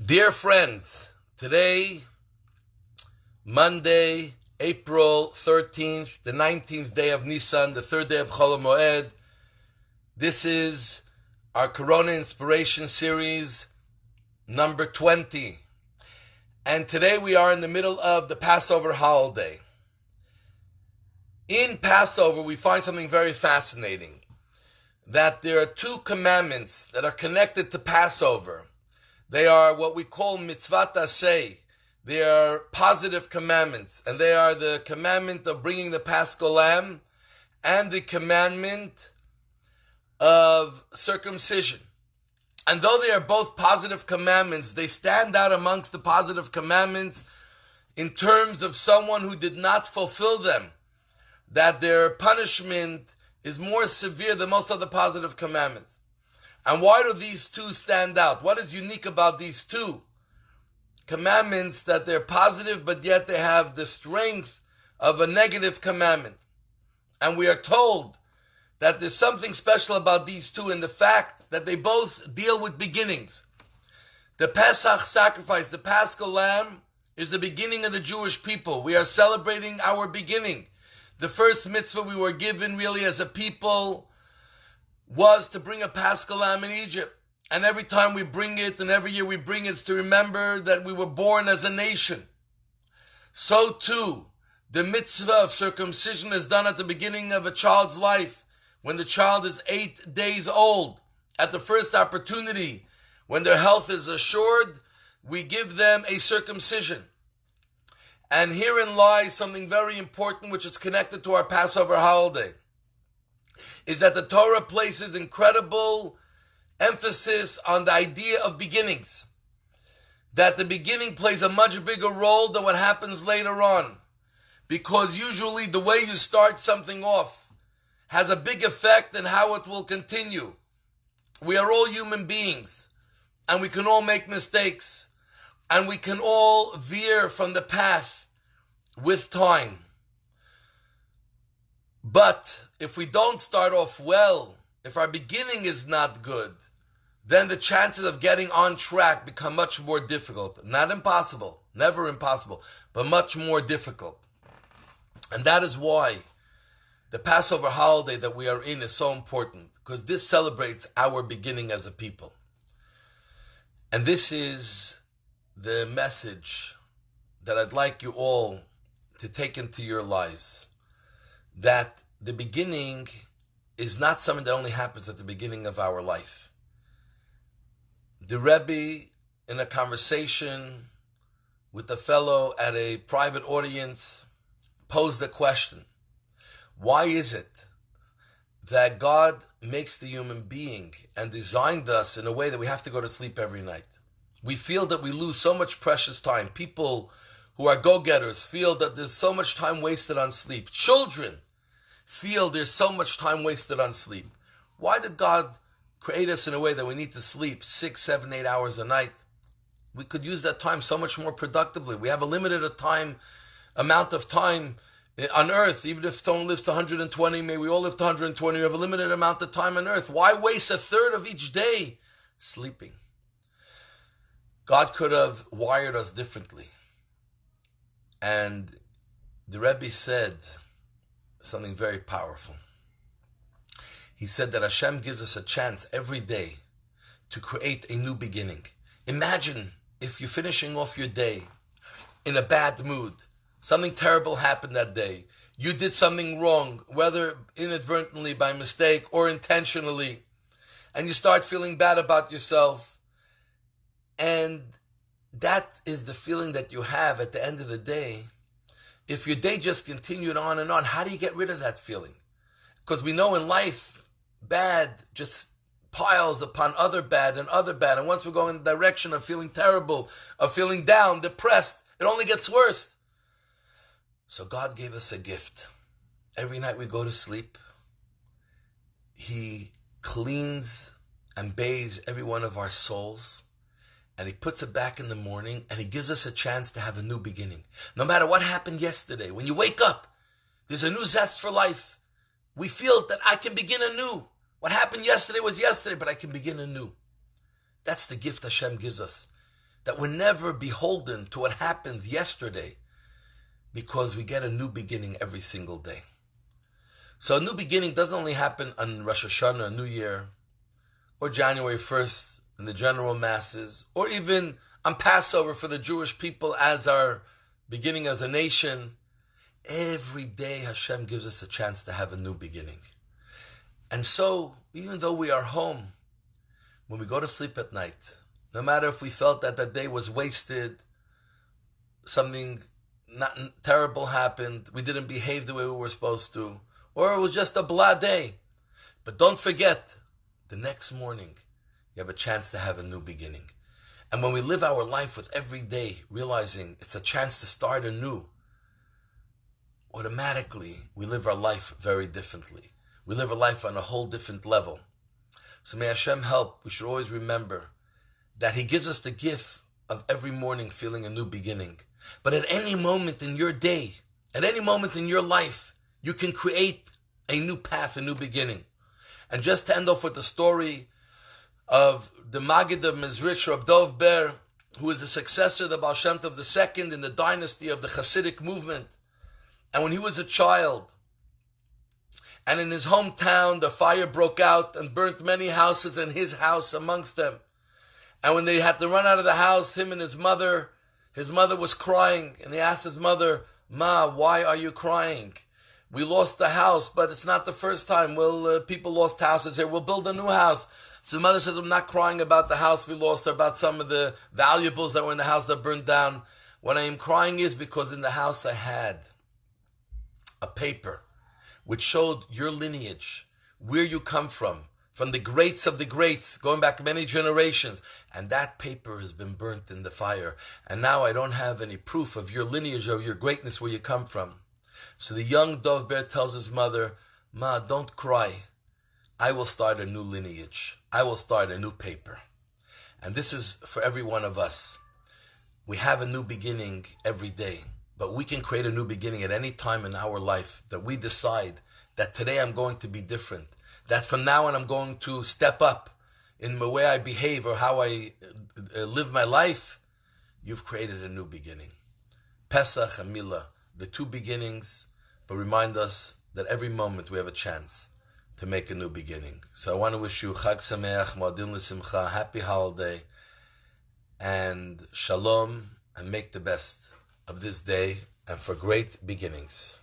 Dear friends, today, Monday, April 13th, the 19th day of Nisan, the third day of Chol Moed. This is our Corona Inspiration Series, number 20. And today we are in the middle of the Passover holiday. In Passover, we find something very fascinating, that there are two commandments that are connected to Passover. They are what we call mitzvat aseh. They are positive commandments, and they are the commandment of bringing the Paschal Lamb and the commandment of circumcision. And though they are both positive commandments, they stand out amongst the positive commandments in terms of someone who did not fulfill them, that their punishment is more severe than most of the positive commandments. And why do these two stand out? What is unique about these two commandments, that they're positive, but yet they have the strength of a negative commandment? And we are told that there's something special about these two in the fact that they both deal with beginnings. The Pesach sacrifice, the Paschal Lamb, is the beginning of the Jewish people. We are celebrating our beginning. The first mitzvah we were given really as a people was to bring a Paschal Lamb in Egypt. And every time we bring it, and every year we bring it, it's to remember that we were born as a nation. So too, the mitzvah of circumcision is done at the beginning of a child's life, when the child is 8 days old. At the first opportunity, when their health is assured, we give them a circumcision. And herein lies something very important which is connected to our Passover holiday, is that the Torah places incredible emphasis on the idea of beginnings. That the beginning plays a much bigger role than what happens later on. Because usually the way you start something off has a big effect on how it will continue. We are all human beings, and we can all make mistakes, and we can all veer from the path with time. But if we don't start off well, if our beginning is not good, then the chances of getting on track become much more difficult. Not impossible, never impossible, but much more difficult. And that is why the Passover holiday that we are in is so important, because this celebrates our beginning as a people. And this is the message that I'd like you all to take into your lives. That the beginning is not something that only happens at the beginning of our life. The Rebbe, in a conversation with a fellow at a private audience, posed a question. Why is it that God makes the human being and designed us in a way that we have to go to sleep every night? We feel that we lose so much precious time. People who are go-getters feel that there's so much time wasted on sleep. Children feel there's so much time wasted on sleep. Why did God create us in a way that we need to sleep 6, 7, 8 hours a night? We could use that time so much more productively. We have a limited amount of time on earth. Even if someone lives to 120, may we all live to 120, we have a limited amount of time on earth. Why waste a third of each day sleeping? God could have wired us differently. And the Rebbe said something very powerful. He said that Hashem gives us a chance every day to create a new beginning. Imagine if you're finishing off your day in a bad mood. Something terrible happened that day. You did something wrong, whether inadvertently, by mistake, or intentionally. And you start feeling bad about yourself. And that is the feeling that you have at the end of the day. If your day just continued on and on, how do you get rid of that feeling? Because we know in life, bad just piles upon other bad and other bad. And once we're going in the direction of feeling terrible, of feeling down, depressed, it only gets worse. So God gave us a gift. Every night we go to sleep, He cleans and bathes every one of our souls. And He puts it back in the morning, and He gives us a chance to have a new beginning. No matter what happened yesterday, when you wake up, there's a new zest for life. We feel that I can begin anew. What happened yesterday was yesterday, but I can begin anew. That's the gift Hashem gives us. that we're never beholden to what happened yesterday, because we get a new beginning every single day. So a new beginning doesn't only happen on Rosh Hashanah, New Year, or January 1st in the general masses, or even on Passover for the Jewish people as our beginning as a nation. Every day Hashem gives us a chance to have a new beginning. And so, even though we are home, when we go to sleep at night, no matter if we felt that the day was wasted, something not terrible happened, we didn't behave the way we were supposed to, or it was just a blah day. But don't forget, the next morning, you have a chance to have a new beginning. And when we live our life with every day, realizing it's a chance to start anew, automatically we live our life very differently. We live a life on a whole different level. So may Hashem help. We should always remember that He gives us the gift of every morning feeling a new beginning. But at any moment in your day, at any moment in your life, you can create a new path, a new beginning. And just to end off with the story of the Maggid of Mezritch, Reb Dov Ber, who is the successor of the Baal Shem Tov II in the dynasty of the Hasidic movement. And when he was a child, and in his hometown, the fire broke out and burnt many houses, and his house amongst them. And when they had to run out of the house, him and his mother was crying, and he asked his mother, "Ma, why are you crying? We lost the house, but it's not the first time. People lost houses here. We'll build a new house." So the mother says, "I'm not crying about the house we lost, or about some of the valuables that were in the house that burned down. What I am crying is because in the house I had a paper which showed your lineage, where you come from the greats of the greats, going back many generations. And that paper has been burnt in the fire. And now I don't have any proof of your lineage, or your greatness, where you come from." So the young Dov Ber tells his mother, "Ma, don't cry. I will start a new lineage. I will start a new paper." And this is for every one of us. We have a new beginning every day. But we can create a new beginning at any time in our life, that we decide that today I'm going to be different, that from now on I'm going to step up in the way I behave or how I live my life. You've created a new beginning. Pesach and Milah, the two beginnings, but remind us that every moment we have a chance to make a new beginning. So I want to wish you Chag Sameach, Mo'adin L'Simcha, happy holiday, and Shalom, and make the best of this day, and for great beginnings.